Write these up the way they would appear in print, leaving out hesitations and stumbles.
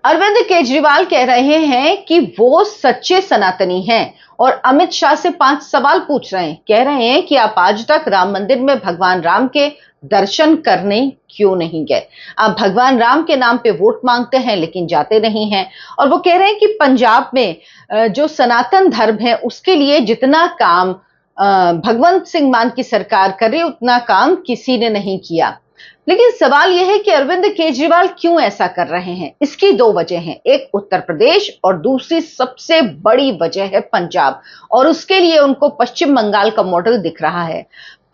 अरविंद केजरीवाल कह रहे हैं कि वो सच्चे सनातनी हैं और अमित शाह से 5 सवाल पूछ रहे हैं। कह रहे हैं कि आप आज तक राम मंदिर में भगवान राम के दर्शन करने क्यों नहीं गए। आप भगवान राम के नाम पे वोट मांगते हैं लेकिन जाते नहीं हैं। और वो कह रहे हैं कि पंजाब में जो सनातन धर्म है उसके लिए जितना काम भगवंत सिंह मान की सरकार करे उतना काम किसी ने नहीं किया। लेकिन सवाल यह है कि अरविंद केजरीवाल क्यों ऐसा कर रहे हैं। इसकी 2 वजह हैं, एक उत्तर प्रदेश और दूसरी सबसे बड़ी वजह है पंजाब। और उसके लिए उनको पश्चिम बंगाल का मॉडल दिख रहा है।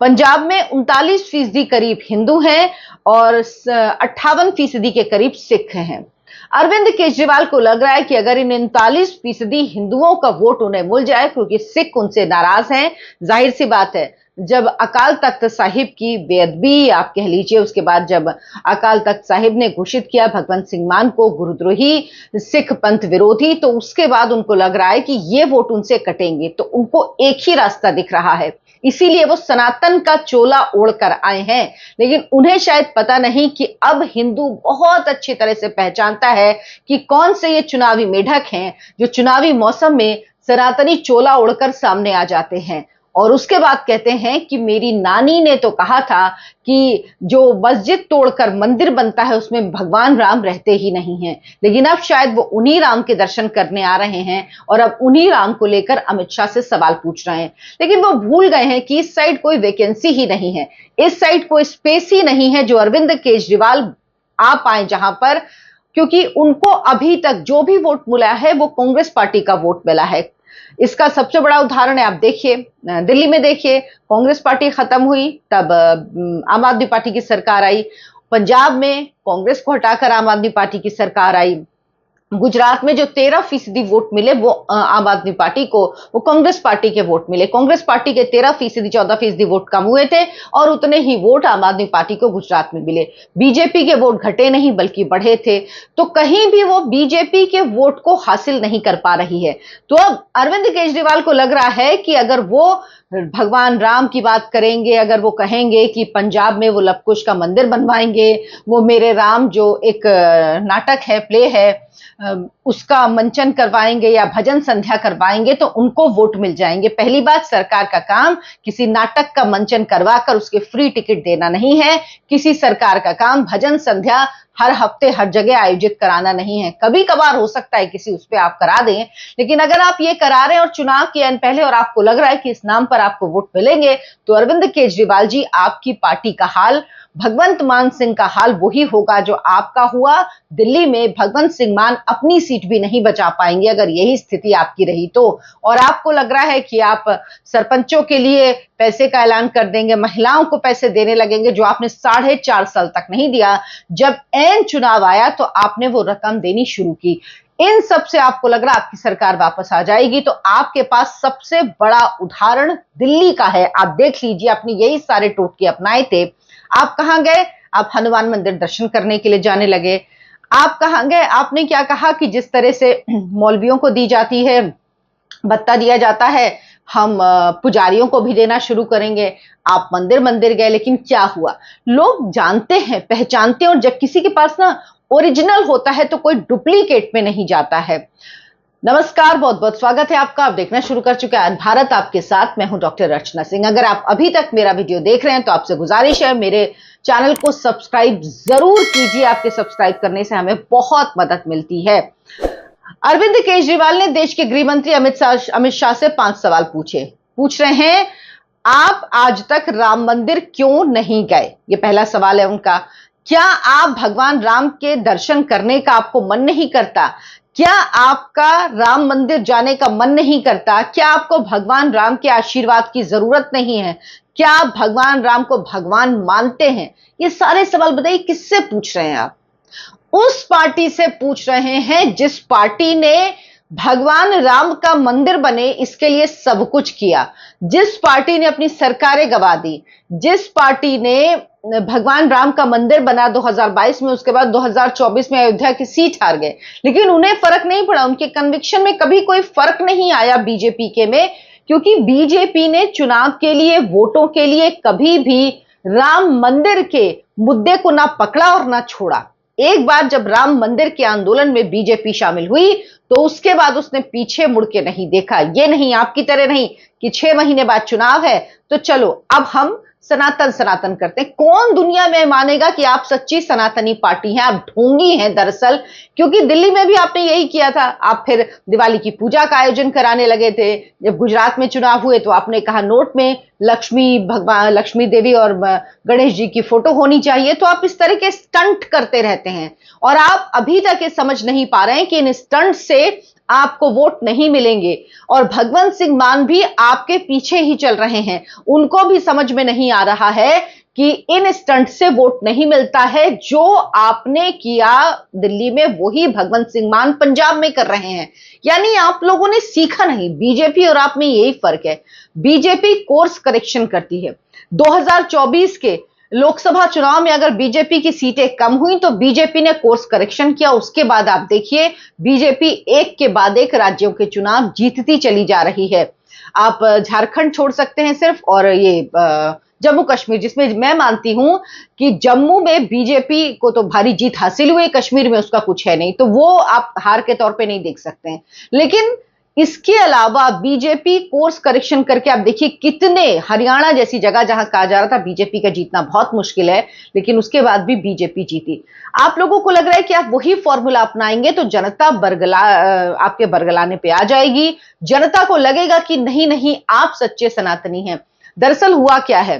पंजाब में 39% करीब हिंदू हैं और 58% के करीब सिख हैं। अरविंद केजरीवाल को लग रहा है कि अगर इन 39% हिंदुओं का वोट उन्हें मिल जाए, क्योंकि सिख उनसे नाराज हैं, जाहिर सी बात है जब अकाल तख्त साहिब की बेअदबी आप कह लीजिए, उसके बाद जब अकाल तख्त साहिब ने घोषित किया भगवंत सिंह मान को गुरुद्रोही, सिख पंथ विरोधी, तो उसके बाद उनको लग रहा है कि ये वोट उनसे कटेंगे। तो उनको एक ही रास्ता दिख रहा है, इसीलिए वो सनातन का चोला ओढ़कर आए हैं। लेकिन उन्हें शायद पता नहीं कि अब हिंदू बहुत अच्छी तरह से पहचानता है कि कौन से ये चुनावी मेढक हैं जो चुनावी मौसम में सनातनी चोला ओढ़कर सामने आ जाते हैं और उसके बाद कहते हैं कि मेरी नानी ने तो कहा था कि जो मस्जिद तोड़कर मंदिर बनता है उसमें भगवान राम रहते ही नहीं हैं। लेकिन अब शायद वो उन्हीं राम के दर्शन करने आ रहे हैं और अब उन्हीं राम को लेकर अमित शाह से सवाल पूछ रहे हैं। लेकिन वो भूल गए हैं कि इस साइड कोई वैकेंसी ही नहीं है, इस साइड कोई स्पेस ही नहीं है जो अरविंद केजरीवाल आ पाए जहां पर, क्योंकि उनको अभी तक जो भी वोट मिला है वो कांग्रेस पार्टी का वोट मिला है। इसका सबसे बड़ा उदाहरण है, आप देखिए दिल्ली में, देखिए कांग्रेस पार्टी खत्म हुई तब आम आदमी पार्टी की सरकार आई। पंजाब में कांग्रेस को हटाकर आम आदमी पार्टी की सरकार आई। गुजरात में जो 13% वोट मिले वो आम आदमी पार्टी को, वो कांग्रेस पार्टी के वोट मिले। कांग्रेस पार्टी के 13%, 14% वोट कम हुए थे और उतने ही वोट आम आदमी पार्टी को गुजरात में मिले। बीजेपी के वोट घटे नहीं बल्कि बढ़े थे। तो कहीं भी वो बीजेपी के वोट को हासिल नहीं कर पा रही है। तो अब अरविंद केजरीवाल को लग रहा है कि अगर वो भगवान राम की बात करेंगे, अगर वो कहेंगे कि पंजाब में वो लवकुश का मंदिर बनवाएंगे, वो मेरे राम जो एक नाटक है, प्ले है, उसका मंचन करवाएंगे या भजन संध्या करवाएंगे तो उनको वोट मिल जाएंगे। पहली बात, सरकार का काम किसी नाटक का मंचन करवाकर उसके फ्री टिकट देना नहीं है। किसी सरकार का काम भजन संध्या हर हफ्ते हर जगह आयोजित कराना नहीं है। कभी कभार हो सकता है किसी उस पे आप करा दें, लेकिन अगर आप ये करा रहे हैं और चुनाव के अन पहले और आपको लग रहा है कि इस नाम पर आपको वोट मिलेंगे, तो अरविंद केजरीवाल जी, आपकी पार्टी का हाल, भगवंत मान सिंह का हाल वही होगा जो आपका हुआ। दिल्ली में भगवंत सिंह मान अपनी सीट भी नहीं बचा पाएंगे अगर यही स्थिति आपकी रही तो। और आपको लग रहा है कि आप सरपंचों के लिए पैसे का ऐलान कर देंगे, महिलाओं को पैसे देने लगेंगे जो आपने 4.5 साल तक नहीं दिया। जब एन चुनाव आया तो आपने वो रकम देनी शुरू की। इन सब से आपको लग रहा है आपकी सरकार वापस आ जाएगी। तो आपके पास सबसे बड़ा उदाहरण दिल्ली का है। आप देख लीजिए, आपने यही सारे टोटके अपनाए थे। आप कहां गए? आप हनुमान मंदिर दर्शन करने के लिए जाने लगे। आप कहां गए? आपने क्या कहा कि जिस तरह से मौलवियों को दी जाती है, भत्ता दिया जाता है, हम पुजारियों को भी देना शुरू करेंगे। आप मंदिर मंदिर गए, लेकिन क्या हुआ? लोग जानते हैं, पहचानते हैं, और जब किसी के पास ना ओरिजिनल होता है तो कोई डुप्लीकेट में नहीं जाता है। नमस्कार, बहुत बहुत स्वागत है आपका। आप देखना शुरू कर चुके हैं भारत आपके साथ। मैं हूं डॉक्टर रचना सिंह। अगर आप अभी तक मेरा वीडियो देख रहे हैं तो आपसे गुजारिश है, मेरे चैनल को सब्सक्राइब जरूर कीजिए। आपके सब्सक्राइब करने से हमें बहुत मदद मिलती है। अरविंद केजरीवाल ने देश के गृह मंत्री अमित शाह से 5 सवाल पूछ रहे हैं। आप आज तक राम मंदिर क्यों नहीं गए? ये पहला सवाल है उनका। क्या आप भगवान राम के दर्शन करने का आपको मन नहीं करता? क्या आपका राम मंदिर जाने का मन नहीं करता? क्या आपको भगवान राम के आशीर्वाद की जरूरत नहीं है? क्या आप भगवान राम को भगवान मानते हैं? ये सारे सवाल बताइए, किससे पूछ रहे हैं आप? उस पार्टी से पूछ रहे हैं जिस पार्टी ने भगवान राम का मंदिर बने इसके लिए सब कुछ किया, जिस पार्टी ने अपनी सरकारें गंवा दी, जिस पार्टी ने भगवान राम का मंदिर बना 2022 में, उसके बाद 2024 में अयोध्या की सीट हार गए, लेकिन उन्हें फर्क नहीं पड़ा। उनके कन्विक्शन में कभी कोई फर्क नहीं आया बीजेपी के में, क्योंकि बीजेपी ने चुनाव के लिए, वोटों के लिए कभी भी राम मंदिर के मुद्दे को ना पकड़ा और ना छोड़ा। एक बार जब राम मंदिर के आंदोलन में बीजेपी शामिल हुई तो उसके बाद उसने पीछे मुड़ के नहीं देखा। ये नहीं, आपकी तरह नहीं कि 6 महीने बाद चुनाव है तो चलो अब हम सनातन सनातन करते हैं। कौन दुनिया में मानेगा कि आप सच्ची सनातनी पार्टी हैं? आप ढोंगी हैं दरअसल, क्योंकि दिल्ली में भी आपने यही किया था। आप फिर दिवाली की पूजा का आयोजन कराने लगे थे। जब गुजरात में चुनाव हुए तो आपने कहा नोट में लक्ष्मी देवी और गणेश जी की फोटो होनी चाहिए। तो आप इस तरह के स्टंट करते रहते हैं और आप अभी तक ये समझ नहीं पा रहे हैं कि इन स्टंट से आपको वोट नहीं मिलेंगे। और भगवंत सिंह मान भी आपके पीछे ही चल रहे हैं। उनको भी समझ में नहीं आ रहा है कि इन स्टंट से वोट नहीं मिलता है। जो आपने किया दिल्ली में वही भगवंत सिंह मान पंजाब में कर रहे हैं। यानी आप लोगों ने सीखा नहीं। बीजेपी और आप में यही फर्क है। बीजेपी कोर्स करेक्शन करती है। 2024 के लोकसभा चुनाव में अगर बीजेपी की सीटें कम हुई तो बीजेपी ने कोर्स करेक्शन किया। उसके बाद आप देखिए बीजेपी एक के बाद एक राज्यों के चुनाव जीतती चली जा रही है। आप झारखंड छोड़ सकते हैं सिर्फ, और ये जम्मू कश्मीर, जिसमें मैं मानती हूं कि जम्मू में बीजेपी को तो भारी जीत हासिल हुई, कश्मीर में उसका कुछ है नहीं, तो वो आप हार के तौर पे नहीं देख सकते हैं। लेकिन इसके अलावा बीजेपी कोर्स करेक्शन करके आप देखिए कितने, हरियाणा जैसी जगह जहां कहा जा रहा था बीजेपी का जीतना बहुत मुश्किल है, लेकिन उसके बाद भी बीजेपी जीती। आप लोगों को लग रहा है कि आप वही फॉर्मूला अपनाएंगे तो जनता आपके बरगलाने पे आ जाएगी। जनता को लगेगा कि नहीं नहीं आप सच्चे सनातनी हैं। दरअसल हुआ क्या है,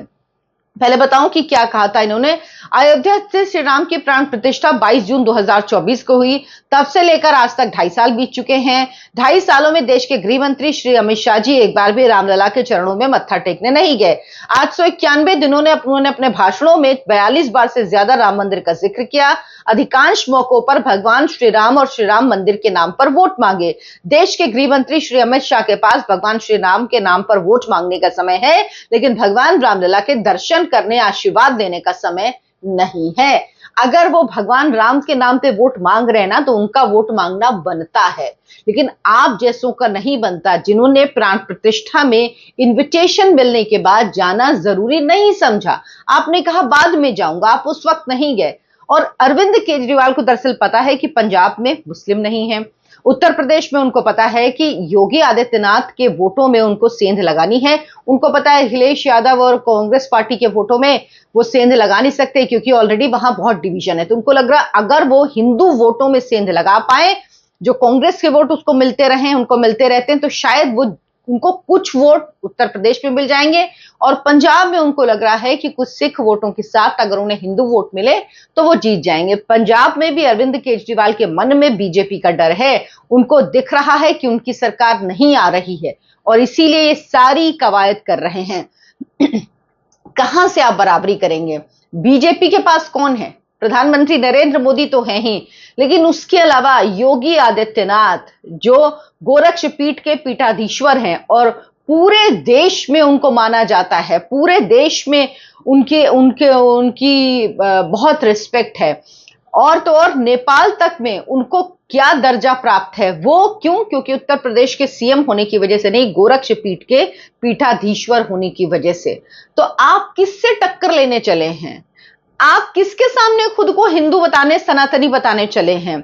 पहले बताऊं कि क्या कहा था इन्होंने। अयोध्या से श्री राम की प्राण प्रतिष्ठा 22 जून 2024 को हुई। तब से लेकर आज तक 2.5 साल बीत चुके हैं। 2.5 सालों में देश के गृह मंत्री श्री अमित शाह जी एक बार भी रामलला के चरणों में मत्था टेकने नहीं गए। 891 दिनों ने उन्होंने अपने भाषणों में 42 बार से ज्यादा राम मंदिर का जिक्र किया। अधिकांश मौकों पर भगवान श्री राम और श्री राम मंदिर के नाम पर वोट मांगे। देश के गृह मंत्री श्री अमित शाह के पास भगवान श्री राम के नाम पर वोट मांगने का समय है, लेकिन भगवान रामलला के दर्शन करने, आशीर्वाद देने का समय नहीं है। अगर वो भगवान राम के नाम पे वोट मांग रहे हैं ना, तो उनका वोट मांगना बनता है, लेकिन आप जैसों का नहीं बनता। जिन्होंने प्राण प्रतिष्ठा में इनविटेशन मिलने के बाद जाना जरूरी नहीं समझा, आपने कहा बाद में जाऊंगा, आप उस वक्त नहीं गए। और अरविंद केजरीवाल को दरअसल पता है कि पंजाब में मुस्लिम नहीं है, उत्तर प्रदेश में उनको पता है कि योगी आदित्यनाथ के वोटों में उनको सेंध लगानी है। उनको पता है अखिलेश यादव और कांग्रेस पार्टी के वोटों में वो सेंध लगा नहीं सकते, क्योंकि ऑलरेडी वहां बहुत डिवीजन है। तो उनको लग रहा अगर वो हिंदू वोटों में सेंध लगा पाए, जो कांग्रेस के वोट उसको मिलते रहे, उनको मिलते रहते हैं, तो शायद वो उनको कुछ वोट उत्तर प्रदेश में मिल जाएंगे। और पंजाब में उनको लग रहा है कि कुछ सिख वोटों के साथ अगर उन्हें हिंदू वोट मिले तो वो जीत जाएंगे। पंजाब में भी अरविंद केजरीवाल के मन में बीजेपी का डर है। उनको दिख रहा है कि उनकी सरकार नहीं आ रही है और इसीलिए ये सारी कवायद कर रहे हैं। कहां से आप बराबरी करेंगे? बीजेपी के पास कौन है? प्रधानमंत्री नरेंद्र मोदी तो हैं ही, लेकिन उसके अलावा योगी आदित्यनाथ जो गोरक्ष पीठ के पीठाधीश्वर हैं और पूरे देश में उनको माना जाता है, पूरे देश में उनकी बहुत रिस्पेक्ट है। और तो और नेपाल तक में उनको क्या दर्जा प्राप्त है, वो क्यों? क्योंकि उत्तर प्रदेश के सीएम होने की वजह से नहीं, गोरक्ष पीठ के पीठाधीश्वर होने की वजह से। तो आप किससे टक्कर लेने चले हैं? आप किसके सामने खुद को हिंदू बताने, सनातनी बताने चले हैं?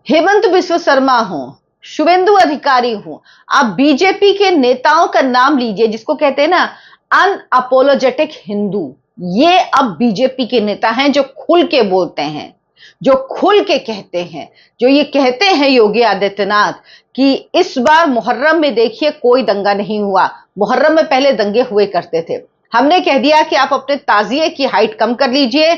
हेमंत बिस्व शर्मा हो, शुभेंदु अधिकारी हो, आप बीजेपी के नेताओं का नाम लीजिए जिसको कहते हैं ना अनअपोलोजेटिक हिंदू। ये अब बीजेपी के नेता हैं जो खुल के बोलते हैं, जो खुल के कहते हैं, जो ये कहते हैं योगी आदित्यनाथ कि इस बार मुहर्रम में देखिए कोई दंगा नहीं हुआ। मुहर्रम में पहले दंगे हुए करते थे, हमने कह दिया कि आप अपने ताजिए की हाइट कम कर लीजिए,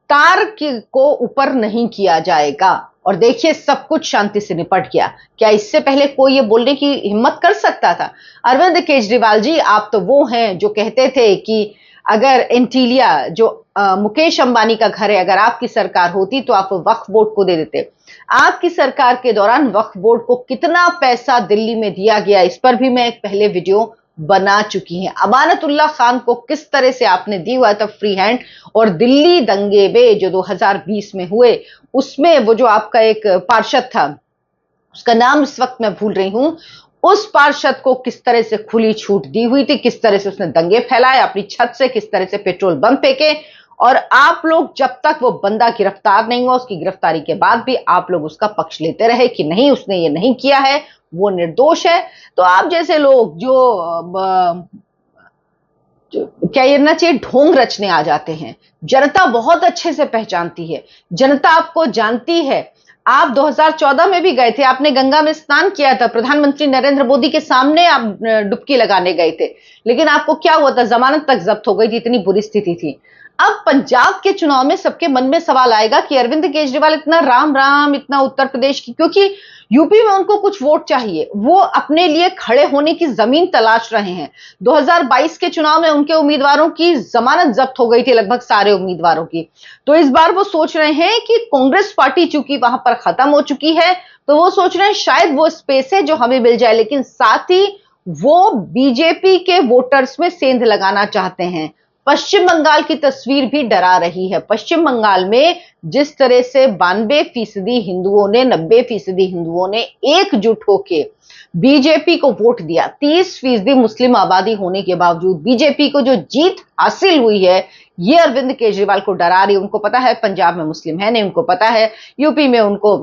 तार को ऊपर नहीं किया जाएगा। और देखिए सब कुछ शांति से निपट गया। क्या इससे पहले कोई ये बोलने की हिम्मत कर सकता था? अरविंद केजरीवाल जी, आप तो वो हैं जो कहते थे कि अगर एंटीलिया जो मुकेश अंबानी का घर है, अगर आपकी सरकार होती तो आप वक्फ बोर्ड को दे देते। आपकी सरकार के दौरान वक्फ बोर्ड को कितना पैसा दिल्ली में दिया गया, इस पर भी मैं एक पहले वीडियो बना चुकी हैं। अमानतुल्ला खान को किस तरह से आपने दी हुआ था फ्री हैंड, और दिल्ली दंगे में जो 2020 में हुए उसमें वो जो आपका एक पार्षद था, उसका नाम इस वक्त मैं भूल रही हूं, उस पार्षद को किस तरह से खुली छूट दी हुई थी, किस तरह से उसने दंगे फैलाए, अपनी छत से किस तरह से पेट्रोल बम फेंके, और आप लोग जब तक वो बंदा गिरफ्तार नहीं हुआ, उसकी गिरफ्तारी के बाद भी आप लोग उसका पक्ष लेते रहे कि नहीं उसने ये नहीं किया है, वो निर्दोष है। तो आप जैसे लोग जो क्या कहना चाहिए ढोंग रचने आ जाते हैं। जनता बहुत अच्छे से पहचानती है, जनता आपको जानती है। आप 2014 में भी गए थे, आपने गंगा में स्नान किया था, प्रधानमंत्री नरेंद्र मोदी के सामने आप डुबकी लगाने गए थे, लेकिन आपको क्या हुआ था, जमानत तक जब्त हो गई थी, इतनी बुरी स्थिति थी। अब पंजाब के चुनाव में सबके मन में सवाल आएगा कि अरविंद केजरीवाल इतना राम राम, इतना उत्तर प्रदेश की, क्योंकि यूपी में उनको कुछ वोट चाहिए, वो अपने लिए खड़े होने की जमीन तलाश रहे हैं। 2022 के चुनाव में उनके उम्मीदवारों की जमानत जब्त हो गई थी, लगभग सारे उम्मीदवारों की। तो इस बार वो सोच रहे हैं कि कांग्रेस पार्टी चूंकि वहां पर खत्म हो चुकी है, तो वो सोच रहे हैं शायद वो स्पेस है जो हमें मिल जाए, लेकिन साथ ही वो बीजेपी के वोटर्स में सेंध लगाना चाहते हैं। पश्चिम बंगाल की तस्वीर भी डरा रही है। पश्चिम बंगाल में जिस तरह से 92% हिंदुओं ने, 90% हिंदुओं ने एकजुट होकर बीजेपी को वोट दिया, 30% मुस्लिम आबादी होने के बावजूद बीजेपी को जो जीत हासिल हुई है, ये अरविंद केजरीवाल को डरा रही है। उनको पता है पंजाब में मुस्लिम है नहीं, उनको पता है यूपी में उनको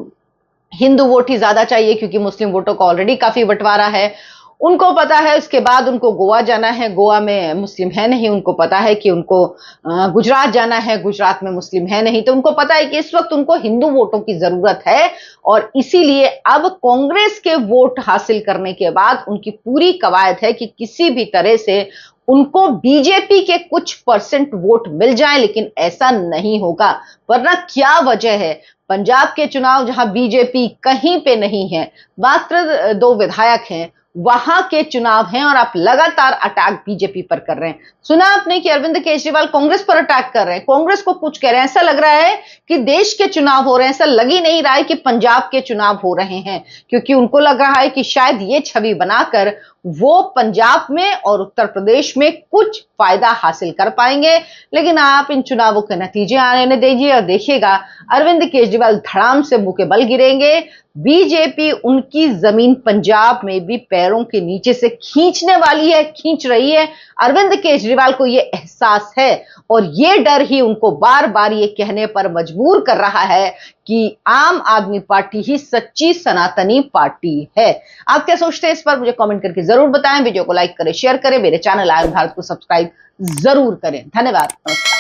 हिंदू वोट ही ज्यादा चाहिए क्योंकि मुस्लिम वोटों का ऑलरेडी काफी बंटवारा है। उनको पता है उसके बाद उनको गोवा जाना है, गोवा में मुस्लिम है नहीं। उनको पता है कि उनको गुजरात जाना है, गुजरात में मुस्लिम है नहीं। तो उनको पता है कि इस वक्त उनको हिंदू वोटों की जरूरत है, और इसीलिए अब कांग्रेस के वोट हासिल करने के बाद उनकी पूरी कवायद है कि किसी भी तरह से उनको बीजेपी के कुछ परसेंट वोट मिल जाए, लेकिन ऐसा नहीं होगा। वरना क्या वजह है, पंजाब के चुनाव जहां बीजेपी कहीं पे नहीं है, मात्र 2 विधायक हैं, वहां के चुनाव हैं और आप लगातार अटैक बीजेपी पर कर रहे हैं। सुना आपने कि अरविंद केजरीवाल कांग्रेस पर अटैक कर रहे हैं, कांग्रेस को कुछ कह रहे हैं। ऐसा लग रहा है कि देश के चुनाव हो रहे हैं, ऐसा लग ही नहीं रहा है कि पंजाब के चुनाव हो रहे हैं, क्योंकि उनको लग रहा है कि शायद ये छवि बनाकर वो पंजाब में और उत्तर प्रदेश में कुछ फायदा हासिल कर पाएंगे। लेकिन आप इन चुनावों के नतीजे आने दीजिए और देखिएगा अरविंद केजरीवाल धड़ाम से मुंह के बल गिरेंगे। बीजेपी उनकी जमीन पंजाब में भी पैरों के नीचे से खींचने वाली है, खींच रही है। अरविंद केजरीवाल को यह एहसास है और यह डर ही उनको बार बार ये कहने पर मजबूर कर रहा है कि आम आदमी पार्टी ही सच्ची सनातनी पार्टी है। आप क्या सोचते हैं इस पर, मुझे कमेंट करके जरूर बताएं। वीडियो को लाइक करें, शेयर करें, मेरे चैनल आयन भारत को सब्सक्राइब जरूर करें। धन्यवाद, नमस्कार।